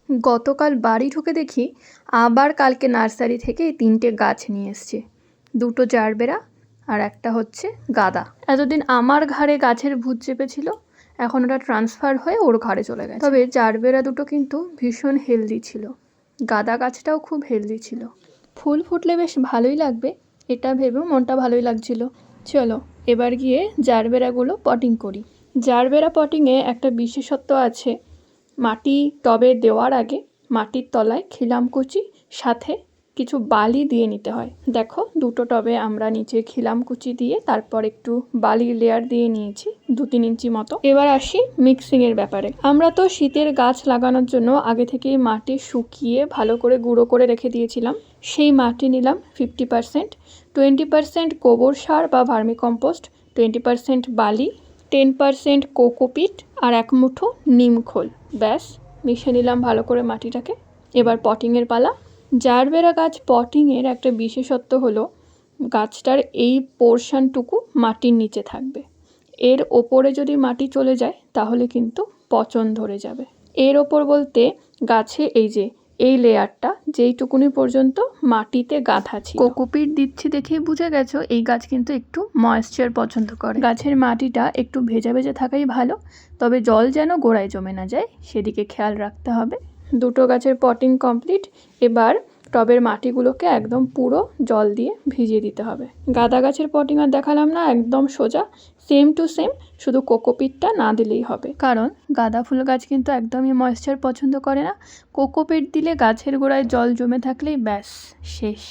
গতকাল বাড়ি ঢুকে দেখি আবার কালকে নার্সারি থেকে এই 3টে গাছ নিয়ে এসছে। 2টো জারবেরা আর একটা হচ্ছে গাঁদা। এতদিন আমার ঘাড়ে গাছের ভূত চেপেছিল, এখন ওটা ট্রান্সফার হয়ে ওর ঘাড়ে চলে গেছে। তবে জারবেরা দুটো কিন্তু ভীষণ হেলদি ছিল, গাঁদা গাছটাও খুব হেলদি ছিল। ফুল ফুটলে বেশ ভালোই লাগবে এটা ভেবেও মনটা ভালোই লাগছিল। চলো এবার গিয়ে জারবেরাগুলো পটিং করি। জারবেরা পটিংয়ে একটা বিশেষত্ব আছে, মাটি টবে দেওয়ার আগে মাটির তলায় খিলামকুচি সাথে কিছু বালি দিয়ে নিতে হয়। দেখো 2টো টবে আমরা নিচে খিলামকুচি দিয়ে তারপর একটু বালির লেয়ার দিয়ে নিয়েছি 2-3 ইঞ্চি মতো। এবার আসি মিক্সিংয়ের ব্যাপারে। আমরা তো শীতের গাছ লাগানোর জন্য আগে থেকেই মাটি শুকিয়ে ভালো করে গুঁড়ো করে রেখে দিয়েছিলাম। সেই মাটি নিলাম 50%, 20% গোবর সার বা ভার্মিকম্পোস্ট, 20% বালি, 10% কোকোপিট আর 1 মুঠো নিমখোল। ব্যাস মিশিয়ে নিলাম ভালো করে মাটিটাকে। এবার পটিংয়ের পালা। জারবেরা গাছ পটিংয়ের একটা বিশেষত্ব হলো গাছটার এই পোর্শনটুকু মাটির নিচে থাকবে। এর ওপরে যদি মাটি চলে যায় তাহলে কিন্তু পচন ধরে যাবে। এর ওপর বলতে গাছে এই লেয়ারটা যেইটুকুনি পর্যন্ত মাটিতে গাঁথা ছিল। কোকোপিট দিচ্ছি দেখেই বুঝে গেছো এই গাছ কিন্তু একটু ময়েশ্চার পছন্দ করে। গাছের মাটিটা একটু ভেজা ভেজা থাকাই ভালো, তবে জল যেন গোড়ায় জমে না যায় সেদিকে খেয়াল রাখতে হবে। 2টো গাছের পটিং কমপ্লিট। এবার টবের মাটিগুলোকে একদম পুরো জল দিয়ে ভিজিয়ে দিতে হবে। গাঁদা গাছের পটিং আর দেখালাম না, একদম সোজা সেম টু সেম, শুধু কোকোপিটটা না দিলেই হবে, কারণ গাঁদা ফুল গাছ কিন্তু একদমই ময়েশ্চার পছন্দ করে না। কোকোপিট দিলে গাছের গোড়ায় জল জমে থাকলেই ব্যাস শেষ।